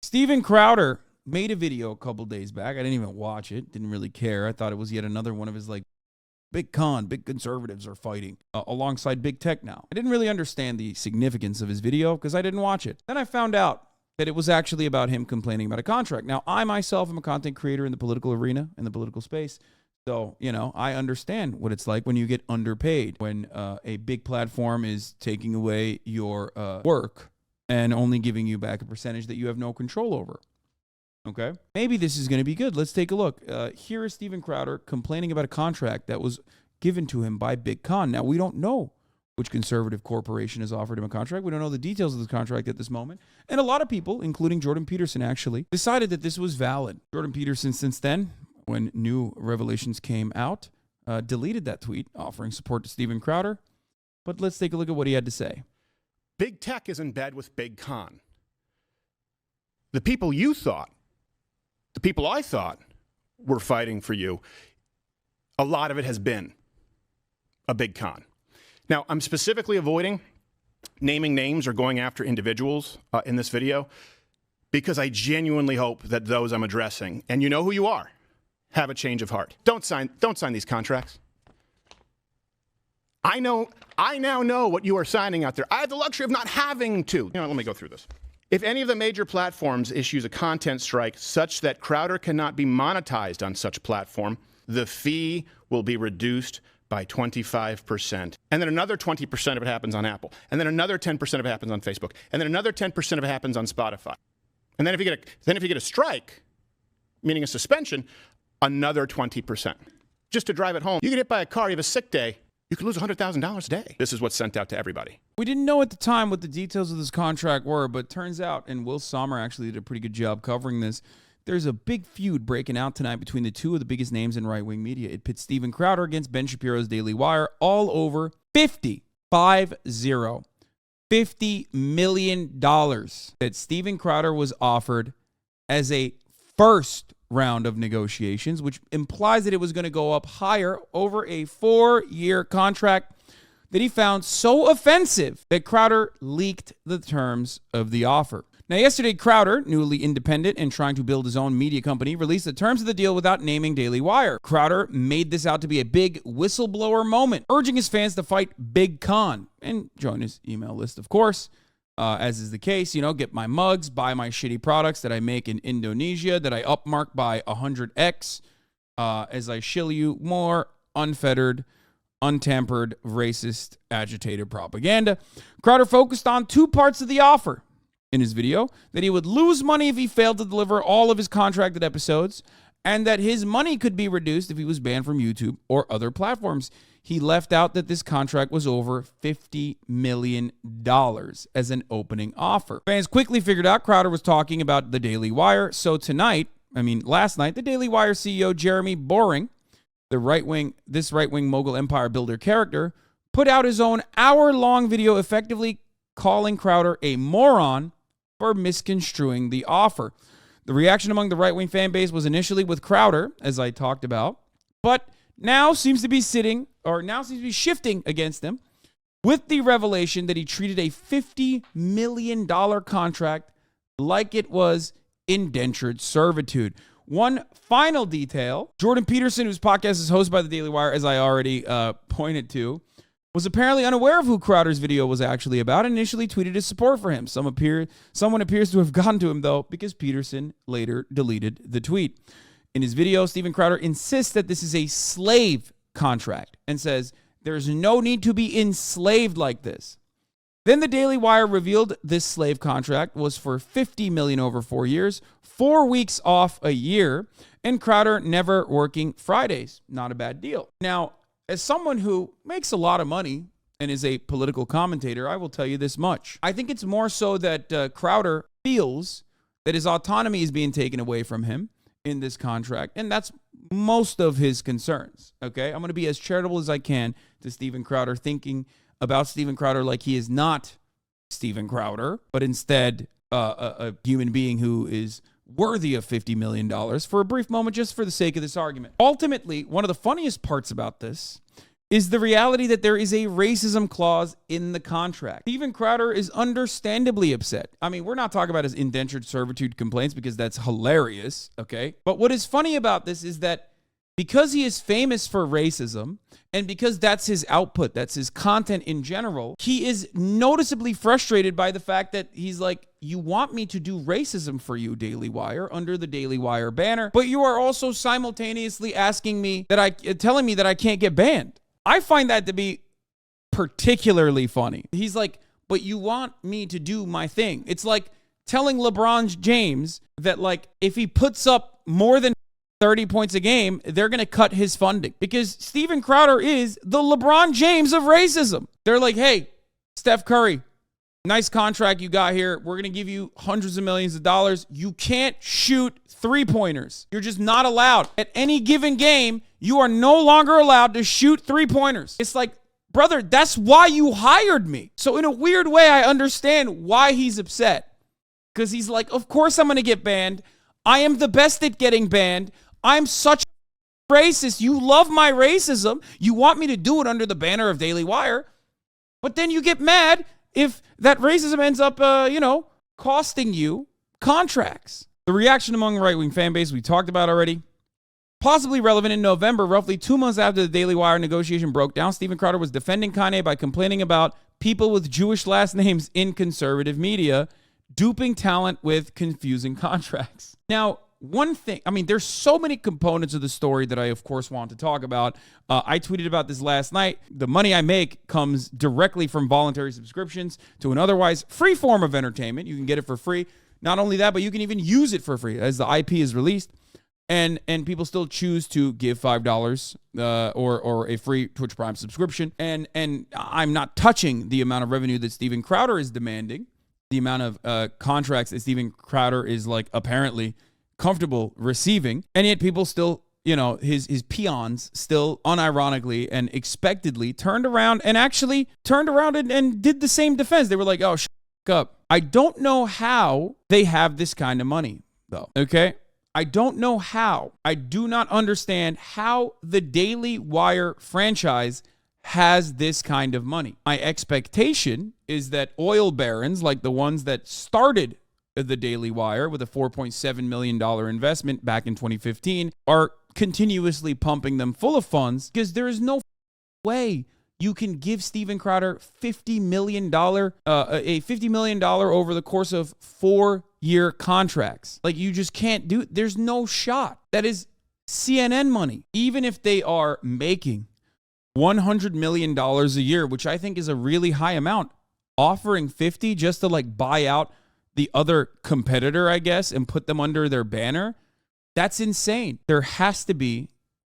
Steven Crowder made a video a couple days back. I didn't even watch it. Didn't really care. I thought it was yet another one of his big conservatives are fighting alongside big tech now. I didn't really understand the significance of his video because I didn't watch it. Then I found out that it was actually about him complaining about a contract. Now, I myself am a content creator in the political arena, in the political space. So, I understand what it's like when you get underpaid, when a big platform is taking away your work and only giving you back a percentage that you have no control over. Okay? Maybe this is going to be good. Let's take a look. Here is Steven Crowder complaining about a contract that was given to him by Big Con. Now, we don't know which conservative corporation has offered him a contract. We don't know the details of this contract at this moment. And a lot of people, including Jordan Peterson, actually decided that this was valid. Jordan Peterson, since then, when new revelations came out, deleted that tweet offering support to Steven Crowder. But let's take a look at what he had to say. Big tech is in bed with Big Con. The people you thought, the people I thought were fighting for you, a lot of it has been a Big Con. Now, I'm specifically avoiding naming names or going after individuals in this video because I genuinely hope that those I'm addressing, and you know who you are, have a change of heart. Don't sign these contracts. I now know what you are signing out there. I have the luxury of not having to. Let me go through this. If any of the major platforms issues a content strike such that Crowder cannot be monetized on such platform, the fee will be reduced by 25%. And then another 20% of it happens on Apple. And then another 10% of it happens on Facebook. And then another 10% of it happens on Spotify. And then if you get a strike, meaning a suspension, another 20%. Just to drive it home, you get hit by a car, you have a sick day, you could lose $100,000 a day. This is what's sent out to everybody. We didn't know at the time what the details of this contract were, but turns out, and Will Sommer actually did a pretty good job covering this, there's a big feud breaking out tonight between the two of the biggest names in right-wing media. It pits Steven Crowder against Ben Shapiro's Daily Wire, all over $50 million that Steven Crowder was offered as a first round of negotiations, which implies that it was going to go up higher over a 4-year contract that he found so offensive that Crowder leaked the terms of the offer. Now, yesterday, Crowder, newly independent and trying to build his own media company, released the terms of the deal without naming Daily Wire. Crowder made this out to be a big whistleblower moment, urging his fans to fight Big Con and join his email list, of course. As is the case, get my mugs, buy my shitty products that I make in Indonesia, that I upmark by 100x, as I shill you more unfettered, untampered, racist, agitated propaganda. Crowder focused on two parts of the offer in his video: that he would lose money if he failed to deliver all of his contracted episodes, and that his money could be reduced if he was banned from YouTube or other platforms. He left out that this contract was over $50 million as an opening offer. Fans quickly figured out Crowder was talking about the Daily Wire. So last night, the Daily Wire CEO Jeremy Boring, this right-wing mogul empire builder character, put out his own hour-long video effectively calling Crowder a moron for misconstruing the offer. The reaction among the right-wing fan base was initially with Crowder, as I talked about, but now seems to be shifting against him with the revelation that he treated a $50 million contract like it was indentured servitude. One final detail: Jordan Peterson, whose podcast is hosted by the Daily Wire, as I already pointed to, was apparently unaware of who Crowder's video was actually about and initially tweeted his support for him. Someone appears to have gotten to him, though, because Peterson later deleted the tweet. In his video, Steven Crowder insists that this is a slave contract and says there's no need to be enslaved like this. Then the Daily Wire revealed this slave contract was for $50 million over 4 years, 4 weeks off a year, and Crowder never working Fridays. Not a bad deal. Now, as someone who makes a lot of money and is a political commentator, I will tell you this much. I think it's more so that Crowder feels that his autonomy is being taken away from him in this contract, and that's most of his concerns. Okay, I'm going to be as charitable as I can to Steven Crowder, thinking about Steven Crowder like he is not Steven Crowder, but instead a human being who is worthy of $50 million for a brief moment, just for the sake of this argument. Ultimately, one of the funniest parts about this is the reality that there is a racism clause in the contract. Steven Crowder is understandably upset. I mean, we're not talking about his indentured servitude complaints because that's hilarious, okay? But what is funny about this is that because he is famous for racism and because that's his output, that's his content in general, he is noticeably frustrated by the fact that he's like, you want me to do racism for you, Daily Wire, under the Daily Wire banner, but you are also simultaneously telling me that I can't get banned. I find that to be particularly funny. He's like, but you want me to do my thing. It's like telling LeBron James that, like, if he puts up more than 30 points a game, they're going to cut his funding because Steven Crowder is the LeBron James of racism. They're like, hey, Steph Curry, nice contract you got here. We're going to give you hundreds of millions of dollars. You can't shoot three-pointers. You're just not allowed. At any given game, you are no longer allowed to shoot three-pointers. It's like, brother, that's why you hired me. So in a weird way, I understand why he's upset because he's like, of course I'm going to get banned. I am the best at getting banned. I'm such a racist. You love my racism. You want me to do it under the banner of Daily Wire. But then you get mad if that racism ends up, costing you contracts. The reaction among right-wing fan base we talked about already. Possibly relevant in November, roughly 2 months after the Daily Wire negotiation broke down, Steven Crowder was defending Kanye by complaining about people with Jewish last names in conservative media, duping talent with confusing contracts. Now, one thing, I mean, there's so many components of the story that I, of course, want to talk about. I tweeted about this last night. The money I make comes directly from voluntary subscriptions to an otherwise free form of entertainment. You can get it for free. Not only that, but you can even use it for free as the IP is released. And people still choose to give $5 or a free Twitch Prime subscription. And I'm not touching the amount of revenue that Steven Crowder is demanding, the amount of contracts that Steven Crowder is like apparently comfortable receiving, and yet people still, his peons still unironically and expectedly turned around and did the same defense. They were like, oh, shut up. I don't know how they have this kind of money, though, okay? I don't know how. I do not understand how the Daily Wire franchise has this kind of money. My expectation is that oil barons like the ones that started the Daily Wire with a $4.7 million investment back in 2015 are continuously pumping them full of funds because there is no way you can give Steven Crowder $50 million over the course of 4-year contracts. Like, you just can't do it. There's no shot. That is CNN money. Even if they are making $100 million a year, which I think is a really high amount, offering 50 just to like buy out the other competitor, I guess, and put them under their banner, that's insane. There has to be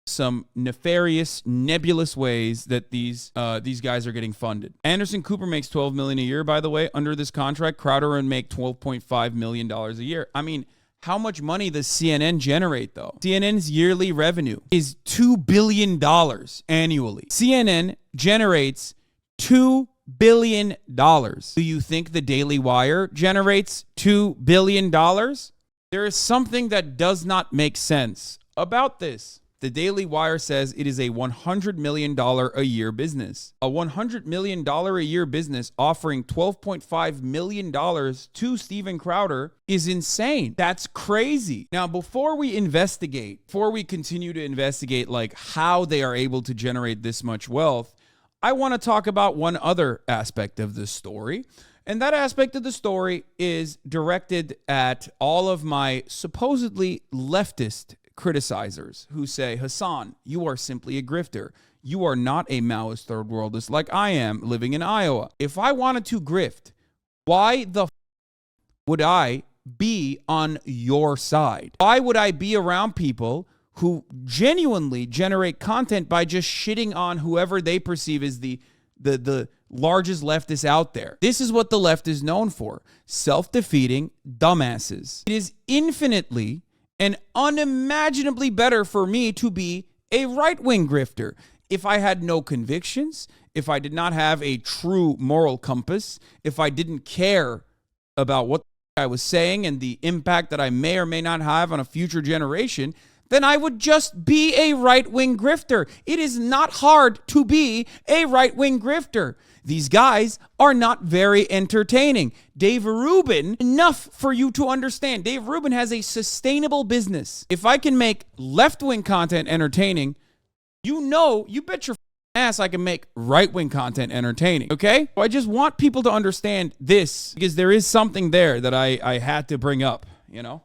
some nefarious, nebulous ways that these guys are getting funded. Anderson Cooper makes $12 million a year, by the way, under this contract. Crowder would make $12.5 million a year. I mean, how much money does CNN generate, though? CNN's yearly revenue is $2 billion annually. CNN generates $2 billion. Do you think the Daily Wire generates $2 billion? There is something that does not make sense about this. The Daily Wire says it is a $100 million a year business. A $100 million a year business offering $12.5 million to Steven Crowder is insane. That's crazy. Now, before we continue to investigate like how they are able to generate this much wealth, I want to talk about one other aspect of this story. And that aspect of the story is directed at all of my supposedly leftist criticizers who say, Hasan, you are simply a grifter. You are not a Maoist third worldist like I am living in Iowa. If I wanted to grift, why the would I be on your side? Why would I be around people who genuinely generate content by just shitting on whoever they perceive as the largest leftist out there? This is what the left is known for. Self-defeating dumbasses. It is infinitely and unimaginably better for me to be a right-wing grifter. If I had no convictions, if I did not have a true moral compass, if I didn't care about what I was saying and the impact that I may or may not have on a future generation, then I would just be a right-wing grifter. It is not hard to be a right-wing grifter. These guys are not very entertaining. Dave Rubin, enough for you to understand. Dave Rubin has a sustainable business. If I can make left-wing content entertaining, you bet your ass I can make right-wing content entertaining, okay? I just want people to understand this because there is something there that I had to bring up, you know?